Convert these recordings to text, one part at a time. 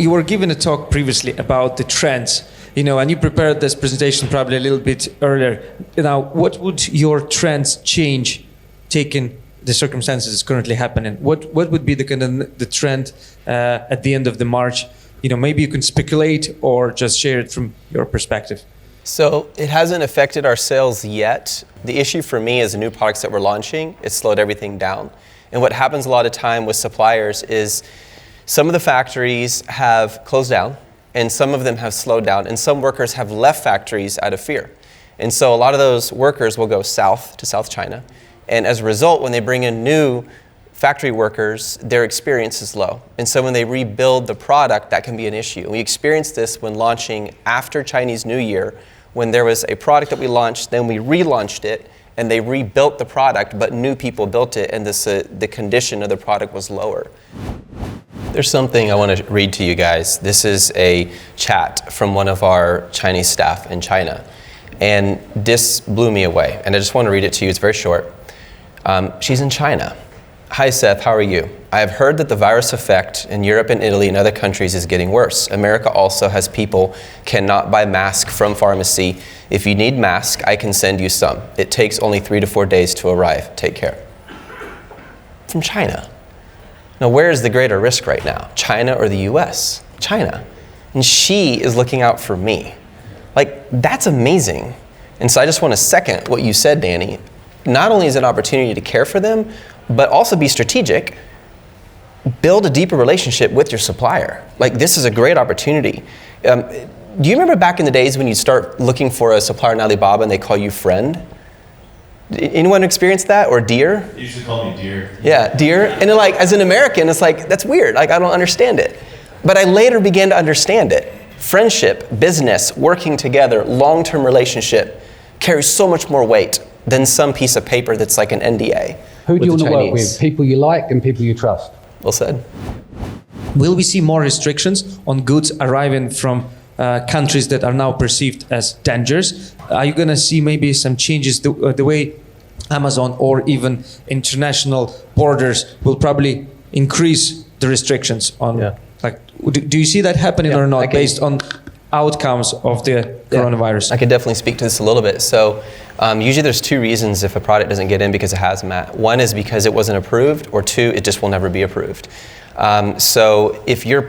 you were given a talk previously about the trends, and you prepared this presentation probably a little bit earlier. Now, what would your trends change, taking the circumstances currently happening? What would be the trend at the end of the March? Maybe you can speculate or just share it from your perspective. So it hasn't affected our sales yet. The issue for me is the new products that we're launching, it slowed everything down. And what happens a lot of time with suppliers is some of the factories have closed down and some of them have slowed down and some workers have left factories out of fear. And so a lot of those workers will go south to South China. And as a result, when they bring in new factory workers, their experience is low. And so when they rebuild the product, that can be an issue. We experienced this when launching after Chinese New Year, when there was a product that we launched, then we relaunched it, and they rebuilt the product, but new people built it, and the condition of the product was lower. There's something I want to read to you guys. This is a chat from one of our Chinese staff in China, and this blew me away, and I just want to read it to you. It's very short. She's in China. Hi Seth, how are you? I have heard that the virus effect in Europe and Italy and other countries is getting worse. America also has people cannot buy masks from pharmacy. If you need masks, I can send you some. It takes only 3 to 4 days to arrive. Take care. From China. Now where is the greater risk right now? China or the US? China. And she is looking out for me. Like, that's amazing. And so I just want to second what you said, Danny. Not only is it an opportunity to care for them, but also be strategic. Build a deeper relationship with your supplier. Like, this is a great opportunity. Do you remember back in the days when you start looking for a supplier in Alibaba and they call you friend? Anyone experience that? Or dear? They usually call me dear. Yeah, dear. And then, like, as an American, it's like, that's weird. Like, I don't understand it. But I later began to understand it. Friendship, business, working together, long-term relationship carries so much more weight than some piece of paper that's like an NDA. Who do you want to work with? People you like and people you trust. Well said. Will we see more restrictions on goods arriving from countries that are now perceived as dangerous? Are you going to see maybe some changes the way Amazon or even international borders will probably increase the restrictions on? Yeah. Like, do you see that happening or not, based on outcomes of the coronavirus? I could definitely speak to this a little bit. So usually there's 2 reasons if a product doesn't get in because of hazmat. One is because it wasn't approved, or 2, it just will never be approved. So if you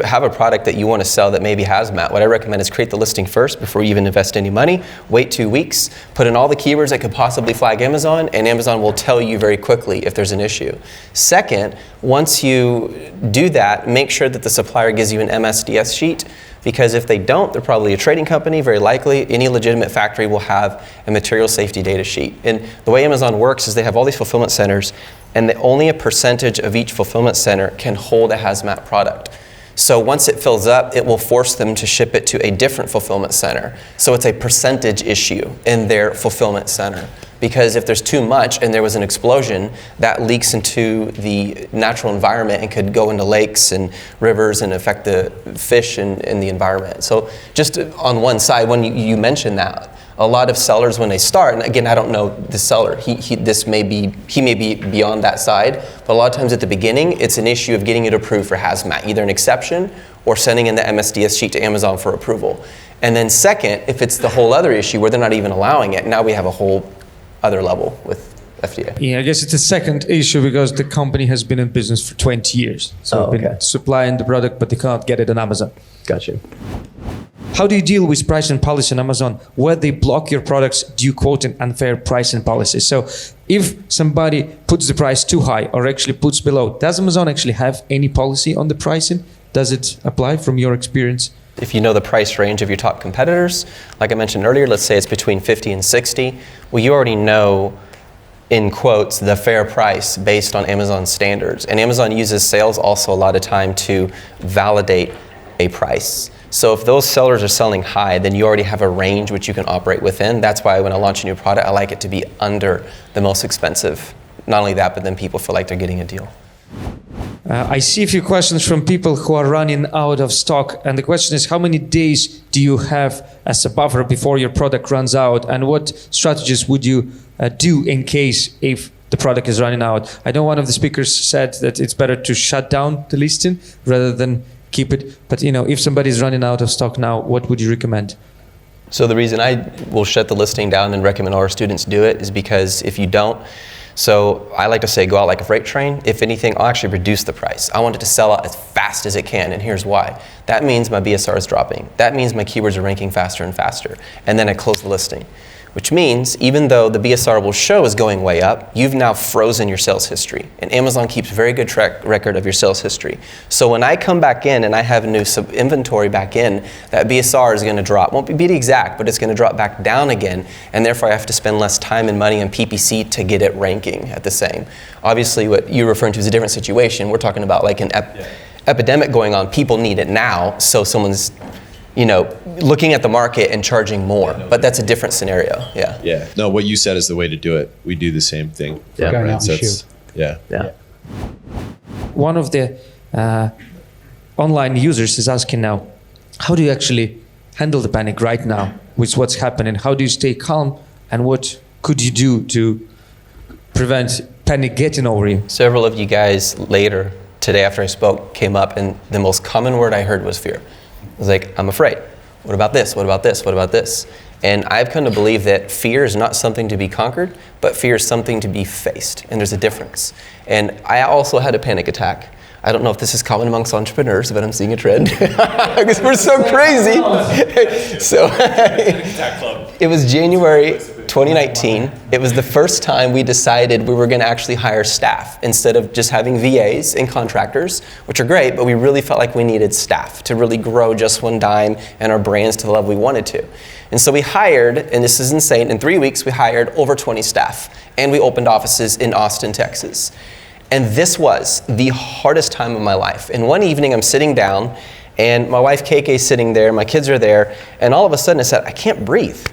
have a product that you want to sell that maybe hazmat, what I recommend is create the listing first before you even invest any money. Wait 2 weeks, put in all the keywords that could possibly flag Amazon, and Amazon will tell you very quickly if there's an issue. Second, once you do that, make sure that the supplier gives you an MSDS sheet, because if they don't, they're probably a trading company. Very likely, any legitimate factory will have a material safety data sheet. And the way Amazon works is they have all these fulfillment centers, and only a percentage of each fulfillment center can hold a hazmat product. So once it fills up, it will force them to ship it to a different fulfillment center. So it's a percentage issue in their fulfillment center. Because if there's too much and there was an explosion, that leaks into the natural environment and could go into lakes and rivers and affect the fish in the environment. So just on one side, when you mentioned that, a lot of sellers, when they start, and again, I don't know the seller, he may be beyond that side, but a lot of times at the beginning, it's an issue of getting it approved for hazmat, either an exception or sending in the MSDS sheet to Amazon for approval. And then second, if it's the whole other issue where they're not even allowing it, now we have a whole other level with FDA. Yeah, I guess it's a second issue because the company has been in business for 20 years. So they've been supplying the product, but they can't get it on Amazon. Gotcha. How do you deal with pricing policy on Amazon where they block your products due quote unfair pricing policies? So if somebody puts the price too high or actually puts below, does Amazon actually have any policy on the pricing? Does it apply from your experience? If you know the price range of your top competitors, like I mentioned earlier, let's say it's between 50 and 60, well, you already know, in quotes, the fair price based on Amazon standards. And Amazon uses sales also a lot of time to validate a price. So if those sellers are selling high, then you already have a range which you can operate within. That's why when I launch a new product, I like it to be under the most expensive. Not only that, but then people feel like they're getting a deal. I see a few questions from people who are running out of stock. And the question is, how many days do you have as a buffer before your product runs out? And what strategies would you do in case if the product is running out. I know one of the speakers said that it's better to shut down the listing rather than keep it. But if somebody's running out of stock now, what would you recommend? So the reason I will shut the listing down and recommend all our students do it is because if you don't, so I like to say go out like a freight train. If anything, I'll actually reduce the price. I want it to sell out as fast as it can, and here's why. That means my BSR is dropping. That means my keywords are ranking faster and faster. And then I close the listing, which means even though the BSR will show is going way up, you've now frozen your sales history. And Amazon keeps a very good track record of your sales history. So when I come back in and I have new inventory back in, that BSR is gonna drop. Won't be the exact, but it's gonna drop back down again. And therefore I have to spend less time and money on PPC to get it ranking at the same. Obviously what you're referring to is a different situation. We're talking about like an epidemic going on. People need it now, so someone's looking at the market and charging more, but that's a different scenario. Yeah. No, what you said is the way to do it. We do the same thing. Yeah. Going out and shoot. Yeah. One of the online users is asking now, how do you actually handle the panic right now with what's happening? How do you stay calm, and what could you do to prevent panic getting over you? Several of you guys later today after I spoke came up, and the most common word I heard was fear. I was like, I'm afraid. What about this? What about this? What about this? And I've come to believe that fear is not something to be conquered, but fear is something to be faced. And there's a difference. And I also had a panic attack. I don't know if this is common amongst entrepreneurs, but I'm seeing a trend because we're so crazy. So it was January 2019. It was the first time we decided we were going to actually hire staff instead of just having VAs and contractors, which are great, but we really felt like we needed staff to really grow Just One Dime and our brands to the level we wanted to. And so we hired, and this is insane, in 3 weeks we hired over 20 staff, and we opened offices in Austin, Texas. And this was the hardest time of my life. And one evening I'm sitting down, and my wife KK's sitting there, my kids are there, and all of a sudden I said, I can't breathe.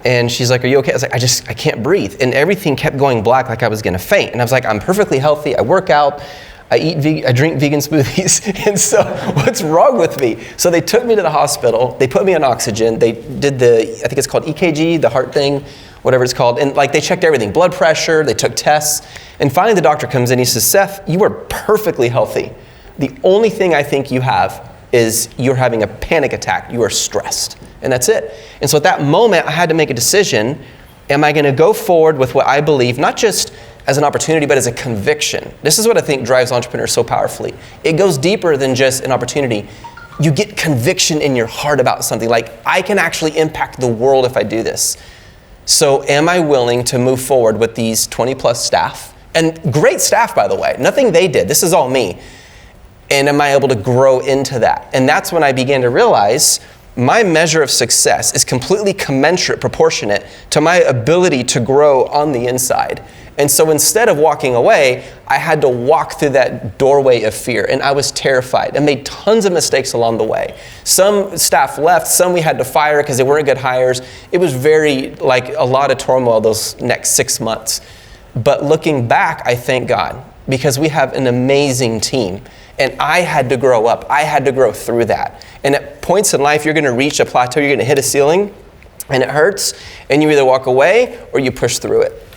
And she's like, are you okay? I was like, I can't breathe. And everything kept going black like I was gonna faint. And I was like, I'm perfectly healthy, I work out, I drink vegan smoothies, and so what's wrong with me? So they took me to the hospital, they put me on oxygen, they did I think it's called EKG, the heart thing, whatever it's called, and like they checked everything, blood pressure, they took tests, and finally the doctor comes in, he says, Seth, you are perfectly healthy. The only thing I think you have is you're having a panic attack, you are stressed, and that's it. And so at that moment, I had to make a decision, am I gonna go forward with what I believe, not just as an opportunity, but as a conviction. This is what I think drives entrepreneurs so powerfully. It goes deeper than just an opportunity. You get conviction in your heart about something, like I can actually impact the world if I do this. So am I willing to move forward with these 20 plus staff? And great staff, by the way, nothing they did, this is all me. And am I able to grow into that? And that's when I began to realize my measure of success is completely commensurate, proportionate to my ability to grow on the inside. And so instead of walking away, I had to walk through that doorway of fear, and I was terrified and made tons of mistakes along the way. Some staff left, some we had to fire because they weren't good hires. It was very, like a lot of turmoil those next 6 months. But looking back, I thank God because we have an amazing team. And I had to grow up. I had to grow through that. And at points in life, you're gonna reach a plateau, you're gonna hit a ceiling, and it hurts, and you either walk away or you push through it.